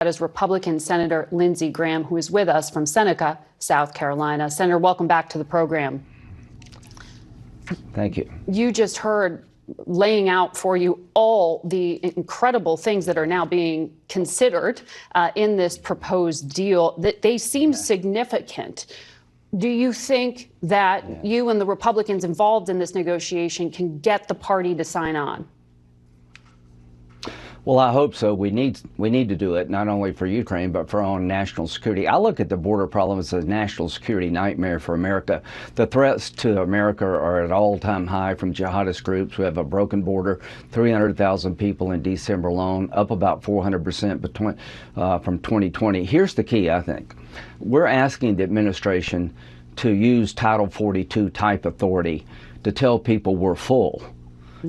That is Republican Senator Lindsey Graham, who is with us from Seneca, South Carolina. Senator, welcome back to the program. Thank you. You just heard laying out for you all the incredible things that are now being considered in this proposed deal. That they seem significant. Do you think that you and the Republicans involved in this negotiation can get the party to sign on? Well, I hope so. We need to do it, not only for Ukraine, but for our own national security. I look at the border problem as a national security nightmare for America. The threats to America are at all-time high from jihadist groups. We have a broken border, 300,000 people in December alone, up about 400% from 2020. Here's the key, I think. We're asking the administration to use Title 42 type authority to tell people we're full.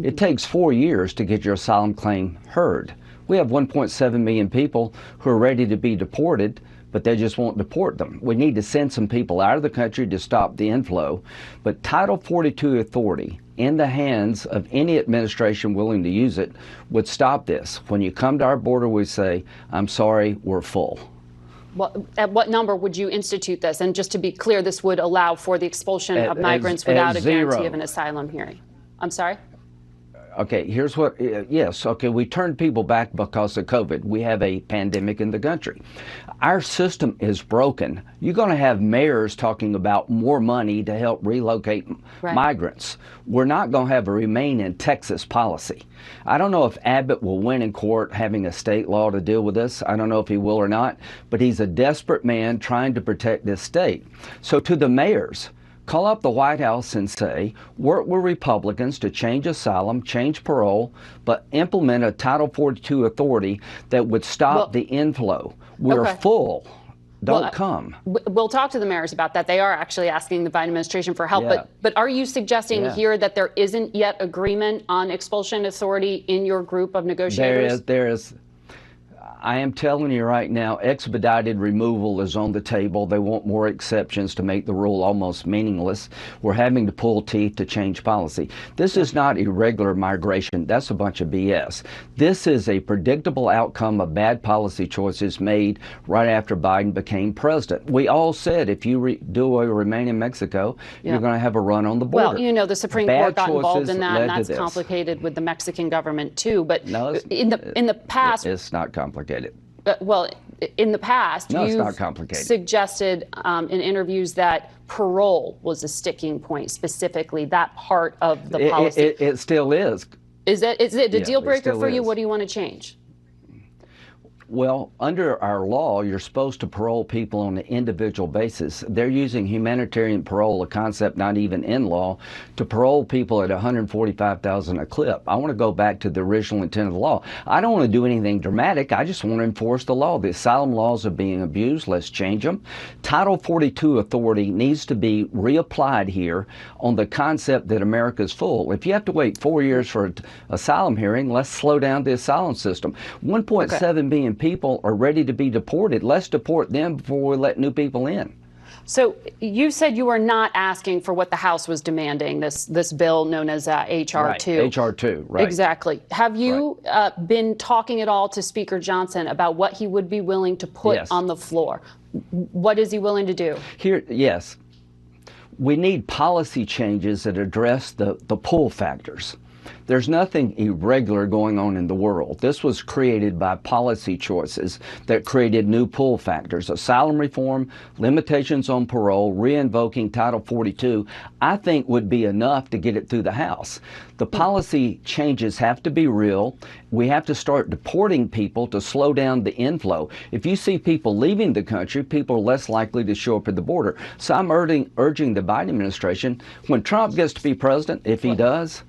It takes 4 years to get your asylum claim heard. We have 1.7 million people who are ready to be deported, but they just won't deport them. We need to send some people out of the country to stop the inflow. But Title 42 authority in the hands of any administration willing to use it would stop this. When you come to our border, we say, I'm sorry, we're full. Well, at what number would you institute this? And just to be clear, this would allow for the expulsion of migrants without a guarantee of an asylum hearing. I'm sorry? Okay, here's what, yes, okay, we turned people back because of COVID. We have a pandemic in the country. Our system is broken. You're going to have mayors talking about more money to help relocate migrants. We're not going to have a remain in Texas policy. I don't know if Abbott will win in court having a state law to deal with this. I don't know if he will or not, but he's a desperate man trying to protect this state. So to the mayors, call up the White House and say, work with Republicans to change asylum, change parole, but implement a Title 42 authority that would stop the inflow. We're full. Don't come. We'll talk to the mayors about that. They are actually asking the Biden administration for help. But are you suggesting here that there isn't yet agreement on expulsion authority in your group of negotiators? There is. I am telling you right now, expedited removal is on the table. They want more exceptions to make the rule almost meaningless. We're having to pull teeth to change policy. This is not irregular migration. That's a bunch of BS. This is a predictable outcome of bad policy choices made right after Biden became president. We all said if you do a remain in Mexico, you're going to have a run on the border. Well, you know, the Supreme Court got involved in that, and that's complicated with the Mexican government too. But no, in the past, it's not complicated. Well, in the past, it's not complicated. Suggested in interviews that parole was a sticking point, specifically that part of the policy. It still is. Is it a deal breaker for you? What do you want to change? Well, under our law, you're supposed to parole people on an individual basis. They're using humanitarian parole, a concept not even in law, to parole people at $145,000 a clip. I want to go back to the original intent of the law. I don't want to do anything dramatic. I just want to enforce the law. The asylum laws are being abused. Let's change them. Title 42 authority needs to be reapplied here on the concept that America's full. If you have to wait 4 years for an asylum hearing, let's slow down the asylum system. 1.7 million people are ready to be deported. Let's deport them before we let new people in. So you said you were not asking for what the House was demanding, this bill known as H.R. 2. H.R. 2, right. Exactly. Have you been talking at all to Speaker Johnson about what he would be willing to put on the floor? What is he willing to do? Yes. We need policy changes that address the pull factors. There's nothing irregular going on in the world. This was created by policy choices that created new pull factors. Asylum reform, limitations on parole, re-invoking Title 42, I think would be enough to get it through the House. The policy changes have to be real. We have to start deporting people to slow down the inflow. If you see people leaving the country, people are less likely to show up at the border. So I'm urging the Biden administration, when Trump gets to be president, if he does,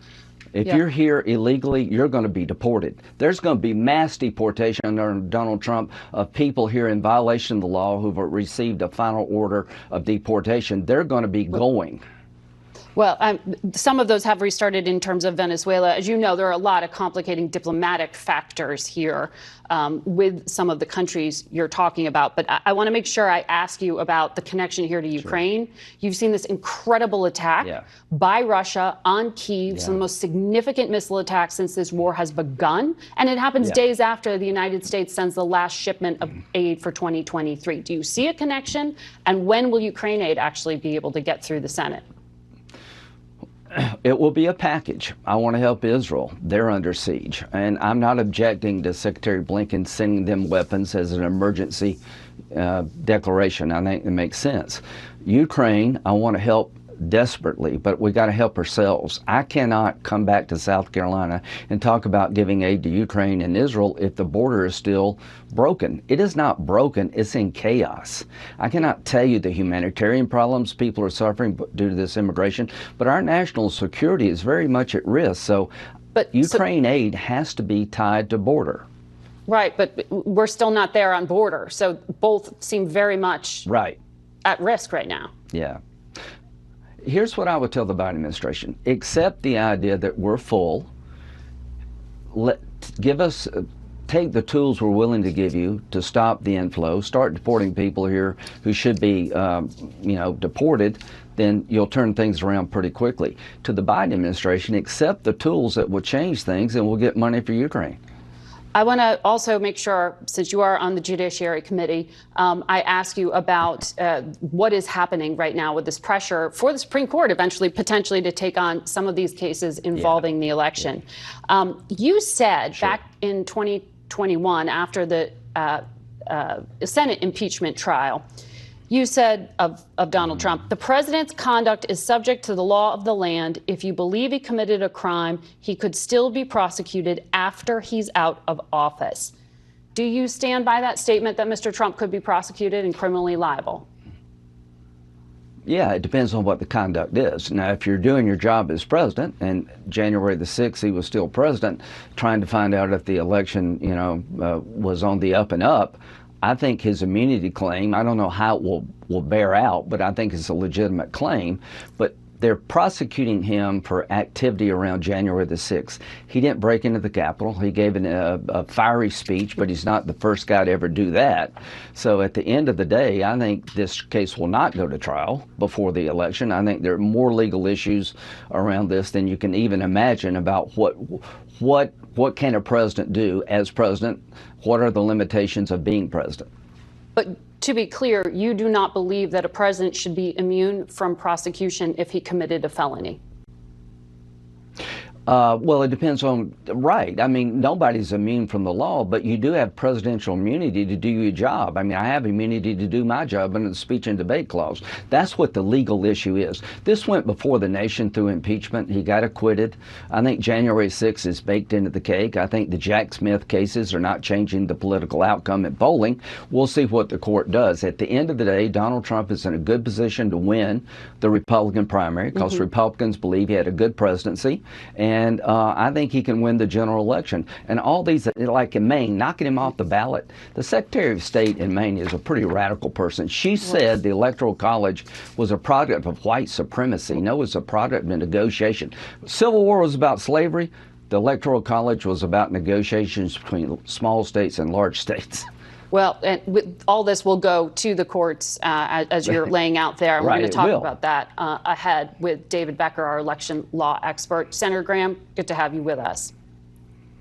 if you're here illegally, you're going to be deported. There's going to be mass deportation under Donald Trump of people here in violation of the law who've received a final order of deportation. They're going to be going. Well, some of those have restarted in terms of Venezuela. As you know, there are a lot of complicating diplomatic factors here with some of the countries you're talking about. But I want to make sure I ask you about the connection here to Ukraine. Sure. You've seen this incredible attack by Russia on Kyiv, some of the most significant missile attacks since this war has begun. And it happens days after the United States sends the last shipment of aid for 2023. Do you see a connection? And when will Ukraine aid actually be able to get through the Senate? It will be a package. I want to help Israel. They're under siege. And I'm not objecting to Secretary Blinken sending them weapons as an emergency declaration. I think it makes sense. Ukraine, I want to help desperately, but we got to help ourselves. I cannot come back to South Carolina and talk about giving aid to Ukraine and Israel if the border is still broken. It is not broken, it's in chaos. I cannot tell you the humanitarian problems people are suffering due to this immigration, but our national security is very much at risk. So Ukraine aid has to be tied to border. Right, but we're still not there on border. So both seem very much at risk right now. Yeah. Here's what I would tell the Biden administration. Accept the idea that we're full. Take the tools we're willing to give you to stop the inflow. Start deporting people here who should be, deported. Then you'll turn things around pretty quickly. To the Biden administration, accept the tools that will change things, and we'll get money for Ukraine. I want to also make sure, since you are on the Judiciary Committee, I ask you about what is happening right now with this pressure for the Supreme Court eventually, potentially, to take on some of these cases involving the election. You said back in 2021, after the Senate impeachment trial, you said of Donald Trump, the president's conduct is subject to the law of the land. If you believe he committed a crime, he could still be prosecuted after he's out of office. Do you stand by that statement that Mr. Trump could be prosecuted and criminally liable? Yeah, it depends on what the conduct is. Now, if you're doing your job as president, and January the 6th, he was still president, trying to find out if the election, was on the up and up, I think his immunity claim, I don't know how it will bear out, but I think it's a legitimate claim. But they're prosecuting him for activity around January the 6th. He didn't break into the Capitol. He gave a fiery speech, but he's not the first guy to ever do that. So at the end of the day, I think this case will not go to trial before the election. I think there are more legal issues around this than you can even imagine about what can a president do as president? What are the limitations of being president? But to be clear, you do not believe that a president should be immune from prosecution if he committed a felony? Well, it depends on, I mean, nobody's immune from the law, but you do have presidential immunity to do your job. I mean, I have immunity to do my job under the speech and debate clause. That's what the legal issue is. This went before the nation through impeachment. He got acquitted. I think January 6th is baked into the cake. I think the Jack Smith cases are not changing the political outcome at polling. We'll see what the court does. At the end of the day, Donald Trump is in a good position to win the Republican primary because Republicans believe he had a good presidency. And I think he can win the general election. And all these, like in Maine, knocking him off the ballot. The Secretary of State in Maine is a pretty radical person. She said the Electoral College was a product of white supremacy. No, it was a product of negotiation. Civil War was about slavery. The Electoral College was about negotiations between small states and large states. Well, and with all this will go to the courts as you're laying out there. We're going to talk about that ahead with David Becker, our election law expert. Senator Graham, good to have you with us.